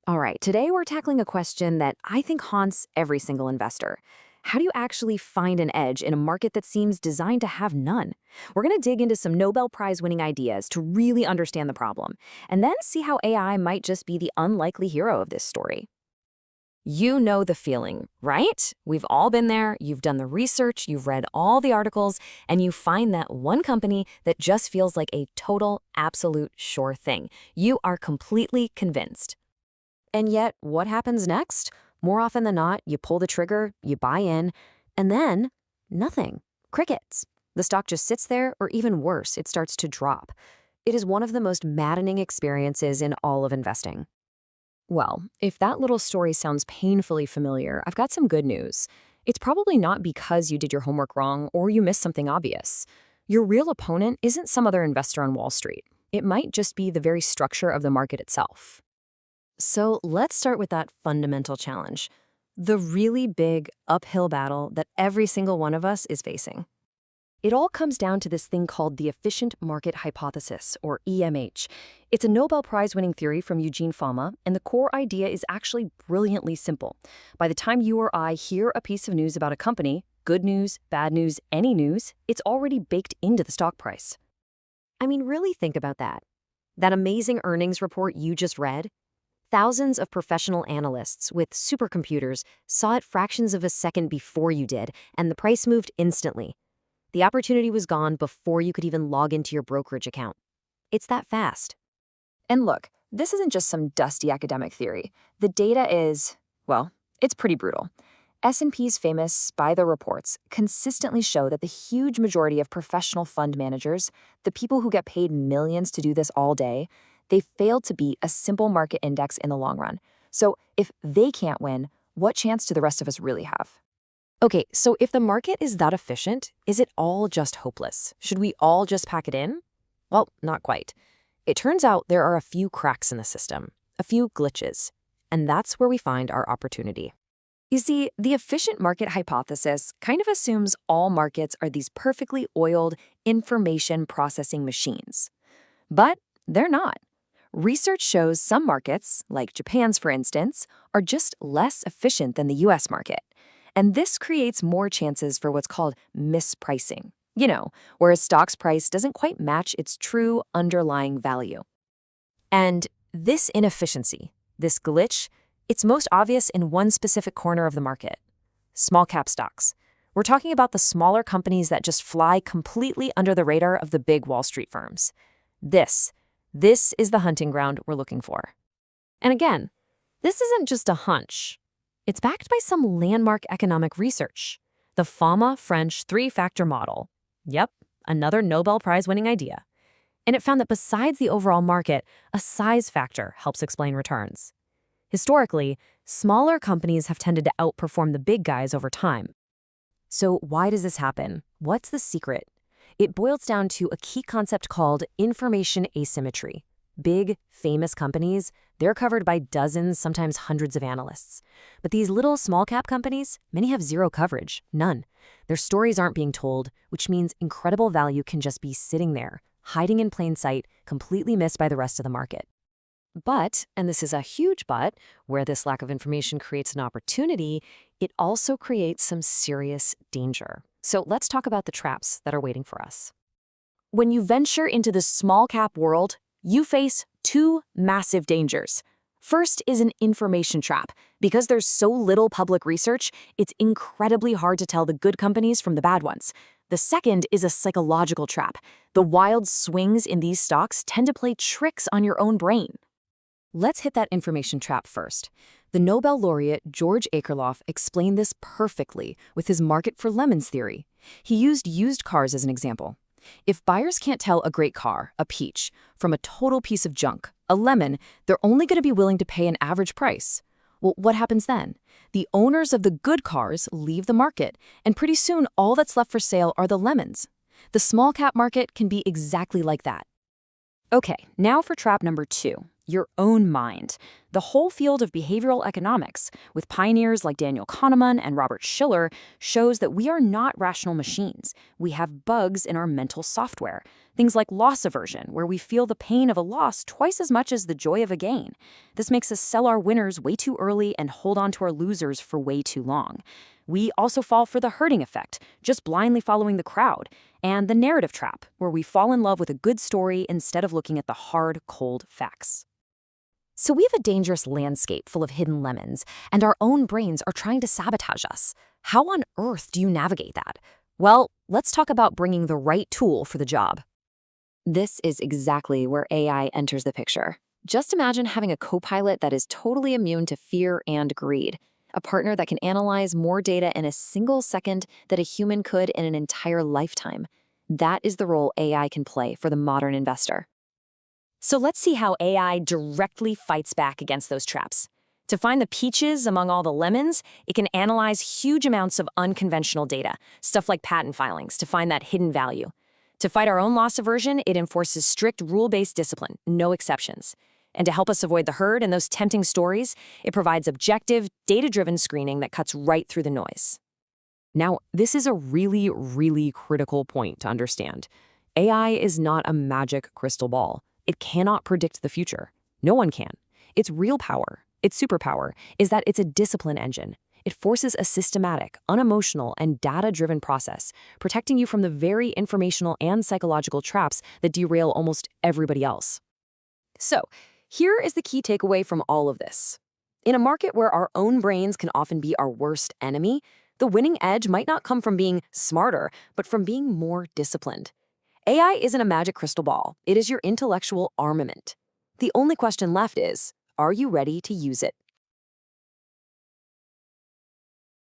All right, today we're tackling a question that I think haunts every single investor. How do you actually find an edge in a market that seems designed to have none? We're going to dig into some Nobel Prize-winning ideas to really understand the problem, and then see how AI might just be the unlikely hero of this story. You know the feeling, right? We've all been there, you've done the research, you've read all the articles, and you find that one company that just feels like a total, absolute sure thing. You are completely convinced. And yet, what happens next? More often than not, you pull the trigger, you buy in, and then nothing. Crickets. The stock just sits there, or even worse, it starts to drop. It is one of the most maddening experiences in all of investing. Well, if that little story sounds painfully familiar, I've got some good news. It's probably not because you did your homework wrong or you missed something obvious. Your real opponent isn't some other investor on Wall Street. It might just be the very structure of the market itself. So let's start with that fundamental challenge, the really big uphill battle that every single one of us is facing. It all comes down to this thing called the efficient market hypothesis, or EMH. It's a Nobel Prize-winning theory from Eugene Fama, and the core idea is actually brilliantly simple. By the time you or I hear a piece of news about a company, good news, bad news, any news, it's already baked into the stock price. I mean, really think about that. That amazing earnings report you just read? Thousands of professional analysts with supercomputers saw it fractions of a second before you did, and the price moved instantly. The opportunity was gone before you could even log into your brokerage account. It's that fast. And look, this isn't just some dusty academic theory. The data is, well, it's pretty brutal. S&P's famous By the Reports consistently show that the huge majority of professional fund managers, the people who get paid millions to do this all day, they failed to beat a simple market index in the long run. So if they can't win, what chance do the rest of us really have? Okay, so if the market is that efficient, is it all just hopeless? Should we all just pack it in? Well, not quite. It turns out there are a few cracks in the system, a few glitches, and that's where we find our opportunity. You see, the efficient market hypothesis kind of assumes all markets are these perfectly oiled information processing machines. But they're not. Research shows some markets, like Japan's for instance, are just less efficient than the US market. And this creates more chances for what's called mispricing, where a stock's price doesn't quite match its true underlying value. And this inefficiency, this glitch, it's most obvious in one specific corner of the market: small cap stocks. We're talking about the smaller companies that just fly completely under the radar of the big Wall Street firms. This is the hunting ground we're looking for. And again, this isn't just a hunch. It's backed by some landmark economic research, the Fama French three-factor model. Yep, another Nobel Prize-winning idea. And it found that besides the overall market, a size factor helps explain returns. Historically, smaller companies have tended to outperform the big guys over time. So why does this happen? What's the secret? It boils down to a key concept called information asymmetry. Big, famous companies, they're covered by dozens, sometimes hundreds of analysts. But these little small-cap companies, many have zero coverage, none. Their stories aren't being told, which means incredible value can just be sitting there, hiding in plain sight, completely missed by the rest of the market. But, and this is a huge but, where this lack of information creates an opportunity, it also creates some serious danger. So let's talk about the traps that are waiting for us. When you venture into the small-cap world, you face two massive dangers. First is an information trap. Because there's so little public research, it's incredibly hard to tell the good companies from the bad ones. The second is a psychological trap. The wild swings in these stocks tend to play tricks on your own brain. Let's hit that information trap first. The Nobel laureate George Akerlof explained this perfectly with his market for lemons theory. He used used cars as an example. If buyers can't tell a great car, a peach, from a total piece of junk, a lemon, they're only going to be willing to pay an average price. Well, what happens then? The owners of the good cars leave the market, and pretty soon all that's left for sale are the lemons. The small cap market can be exactly like that. Okay, now for trap number 2, your own mind. The whole field of behavioral economics, with pioneers like Daniel Kahneman and Robert Shiller, shows that we are not rational machines. We have bugs in our mental software. Things like loss aversion, where we feel the pain of a loss twice as much as the joy of a gain. This makes us sell our winners way too early and hold on to our losers for way too long. We also fall for the herding effect, just blindly following the crowd, and the narrative trap, where we fall in love with a good story instead of looking at the hard, cold facts. So we have a dangerous landscape full of hidden lemons, and our own brains are trying to sabotage us. How on earth do you navigate that? Well, let's talk about bringing the right tool for the job. This is exactly where AI enters the picture. Just imagine having a co-pilot that is totally immune to fear and greed, a partner that can analyze more data in a single second than a human could in an entire lifetime. That is the role AI can play for the modern investor. So let's see how AI directly fights back against those traps. To find the peaches among all the lemons, it can analyze huge amounts of unconventional data, stuff like patent filings, to find that hidden value. To fight our own loss aversion, it enforces strict rule-based discipline, no exceptions. And to help us avoid the herd and those tempting stories, it provides objective, data-driven screening that cuts right through the noise. Now, this is a really, really critical point to understand. AI is not a magic crystal ball. It cannot predict the future. No one can. Its real power, its superpower, is that it's a discipline engine. It forces a systematic, unemotional, and data-driven process, protecting you from the very informational and psychological traps that derail almost everybody else. So, here is the key takeaway from all of this. In a market where our own brains can often be our worst enemy, the winning edge might not come from being smarter, but from being more disciplined. AI isn't a magic crystal ball. It is your intellectual armament. The only question left is, are you ready to use it?